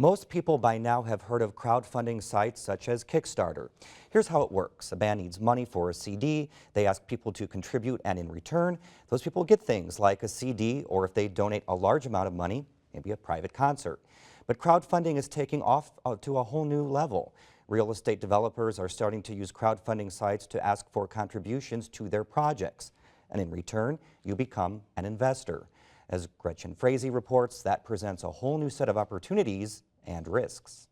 Most people by now have heard of crowdfunding sites such as Kickstarter. Here's how it works. A band needs money for a CD. They ask people to contribute, and in return, those people get things like a CD, or if they donate a large amount of money, maybe a private concert. But crowdfunding is taking off to a whole new level. Real estate developers are starting to use crowdfunding sites to ask for contributions to their projects. And in return, you become an investor. As Gretchen Frazee reports, that presents a whole new set of opportunities and risks.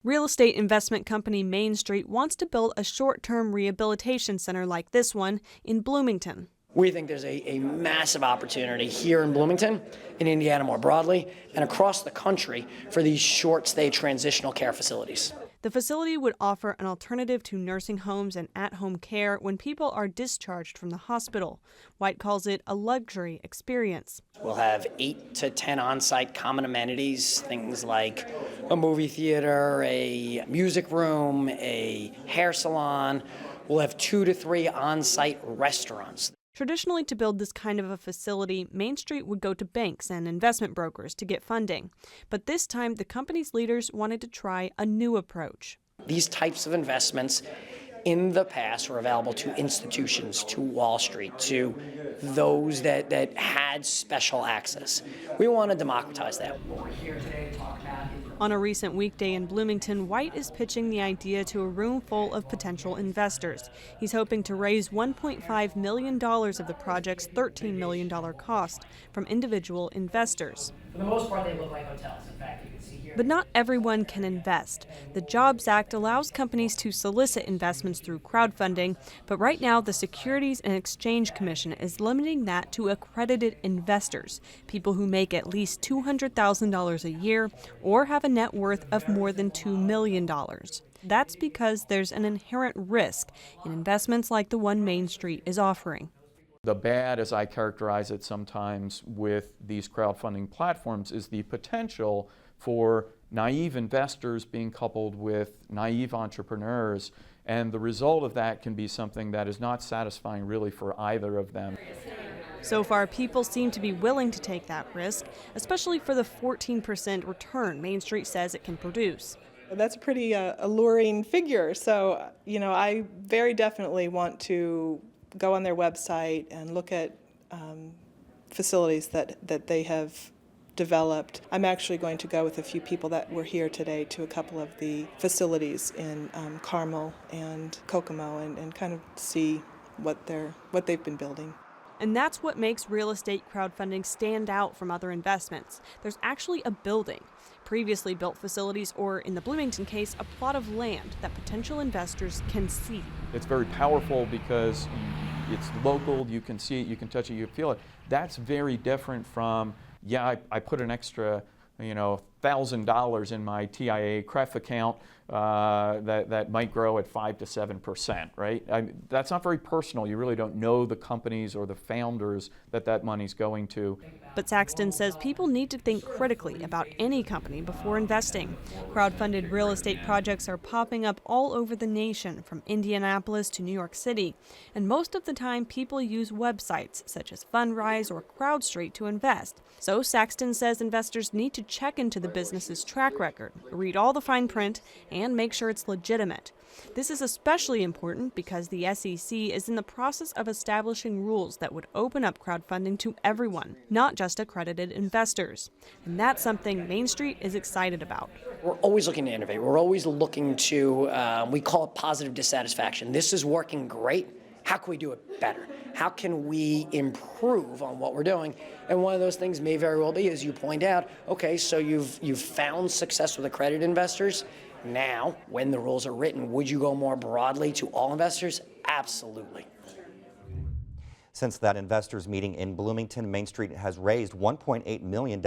Real estate investment company Main Street wants to build a short-term rehabilitation center like this one in Bloomington. We think there's a massive opportunity here in Bloomington, in Indiana more broadly, and across the country for these short-stay transitional care facilities. The facility would offer an alternative to nursing homes and at-home care when people are discharged from the hospital. White calls it a luxury experience. We'll have 8 to 10 on-site common amenities, things like a movie theater, a music room, a hair salon. We'll have 2 to 3 on-site restaurants. Traditionally, to build this kind of a facility, Main Street would go to banks and investment brokers to get funding. But this time, the company's leaders wanted to try a new approach. These types of investments in the past were available to institutions, to Wall Street, to those that had special access. We want to democratize that. What we're here today to talk about. On a recent weekday in Bloomington, White is pitching the idea to a room full of potential investors. He's hoping to raise $1.5 million of the project's $13 million cost from individual investors. For the most part, they look like hotels. In fact, you can see here. But not everyone can invest. The Jobs Act allows companies to solicit investments through crowdfunding, but right now the Securities and Exchange Commission is limiting that to accredited investors, people who make at least $200,000 a year or have a net worth of more than $2 million. That's because there's an inherent risk in investments like the one Main Street is offering. The bad, as I characterize it sometimes with these crowdfunding platforms, is the potential for naive investors being coupled with naive entrepreneurs, and the result of that can be something that is not satisfying really for either of them. So far, people seem to be willing to take that risk, especially for the 14% return Main Street says it can produce. That's a pretty alluring figure, so I very definitely want to go on their website and look at facilities that they have developed. I'm actually going to go with a few people that were here today to a couple of the facilities in Carmel and Kokomo and kind of see what they've been building. And that's what makes real estate crowdfunding stand out from other investments. There's actually a building, previously built facilities, or in the Bloomington case, a plot of land that potential investors can see. It's very powerful because it's local, you can see it, you can touch it, you feel it. That's very different from, yeah, I put an extra $1,000 in my TIA CREF account that might grow at 5 to 7%, right? That's not very personal. You really don't know the companies or the founders that money's going to. But Saxton says people need to think critically about any company before investing. Crowdfunded real estate projects are popping up all over the nation, from Indianapolis to New York City. And most of the time, people use websites such as Fundrise or CrowdStreet to invest. So Saxton says investors need to check into the business's track record, read all the fine print, and make sure it's legitimate. This is especially important because the SEC is in the process of establishing rules that would open up crowdfunding to everyone, not just accredited investors. And that's something Main Street is excited about. We're always looking to innovate. We're always looking to, we call it positive dissatisfaction. This is working great. How can we do it better? How can we improve on what we're doing? And one of those things may very well be, as you point out, okay, so you've found success with accredited investors. Now, when the rules are written, would you go more broadly to all investors? Absolutely. Since that investors meeting in Bloomington, Main Street has raised $1.8 million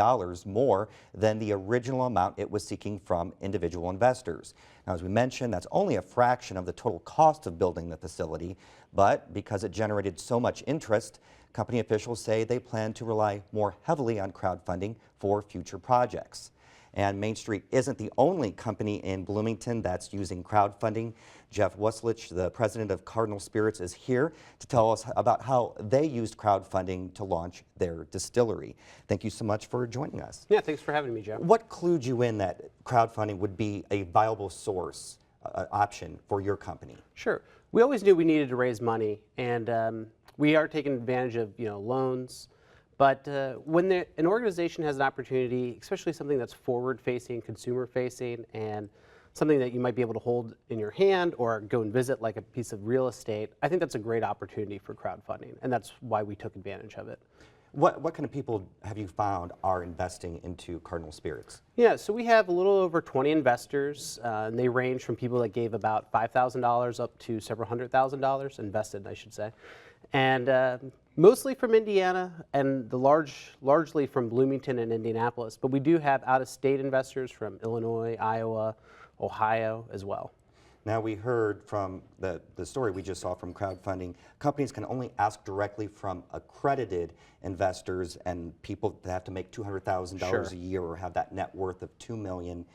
more than the original amount it was seeking from individual investors. Now, as we mentioned, that's only a fraction of the total cost of building the facility, but because it generated so much interest, company officials say they plan to rely more heavily on crowdfunding for future projects. And Main Street isn't the only company in Bloomington that's using crowdfunding. Jeff Wuslich, the president of Cardinal Spirits, is here to tell us about how they used crowdfunding to launch their distillery. Thank you so much for joining us. Yeah, thanks for having me, Joe. What clued you in that crowdfunding would be a viable source option for your company? Sure. We always knew we needed to raise money, and we are taking advantage of loans. But when an organization has an opportunity, especially something that's forward-facing, consumer-facing, and something that you might be able to hold in your hand or go and visit, like a piece of real estate, I think that's a great opportunity for crowdfunding, and that's why we took advantage of it. What kind of people have you found are investing into Cardinal Spirits? Yeah, so we have a little over 20 investors, and they range from people that gave about $5,000 up to several $100,000 invested, I should say, and mostly from Indiana and largely from Bloomington and Indianapolis. But we do have out-of-state investors from Illinois, Iowa, Ohio as well. Now, we heard from the story we just saw from crowdfunding, companies can only ask directly from accredited investors and people that have to make $200,000 a year or have that net worth of $2 million.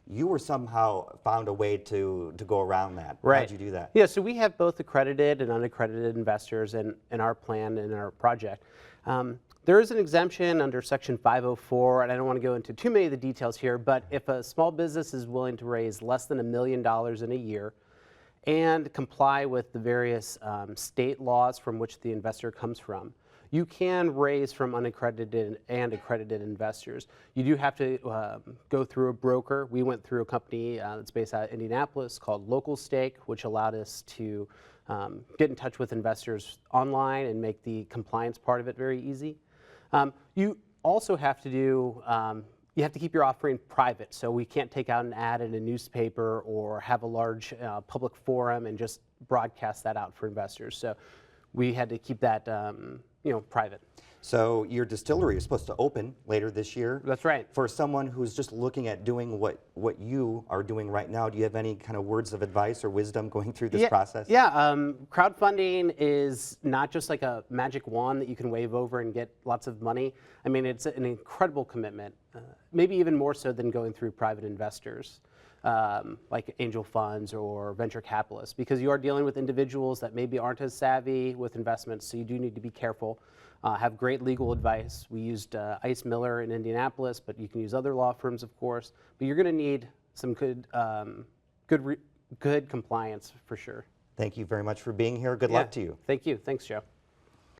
You were somehow found a way to go around that. Right. How'd you do that? Yeah, so we have both accredited and unaccredited investors in our plan and our project. There is an exemption under Section 504, and I don't want to go into too many of the details here, but if a small business is willing to raise less than $1 million in a year and comply with the various state laws from which the investor comes from, you can raise from unaccredited and accredited investors. You do have to go through a broker. We went through a company that's based out of Indianapolis called LocalStake, which allowed us to get in touch with investors online and make the compliance part of it very easy. You also have to do, you have to keep your offering private, so we can't take out an ad in a newspaper or have a large public forum and just broadcast that out for investors. So we had to keep that private. So your distillery is supposed to open later this year. That's right. For someone who's just looking at doing what you are doing right now, do you have any kind of words of advice or wisdom going through this process? Yeah, crowdfunding is not just like a magic wand that you can wave over and get lots of money. I mean, it's an incredible commitment, maybe even more so than going through private investors. Like angel funds or venture capitalists, because you are dealing with individuals that maybe aren't as savvy with investments, so you do need to be careful. Have great legal advice. We used Ice Miller in Indianapolis, but you can use other law firms, of course. But you're going to need some good compliance for sure. Thank you very much for being here. Good luck to you. Thank you. Thanks, Joe.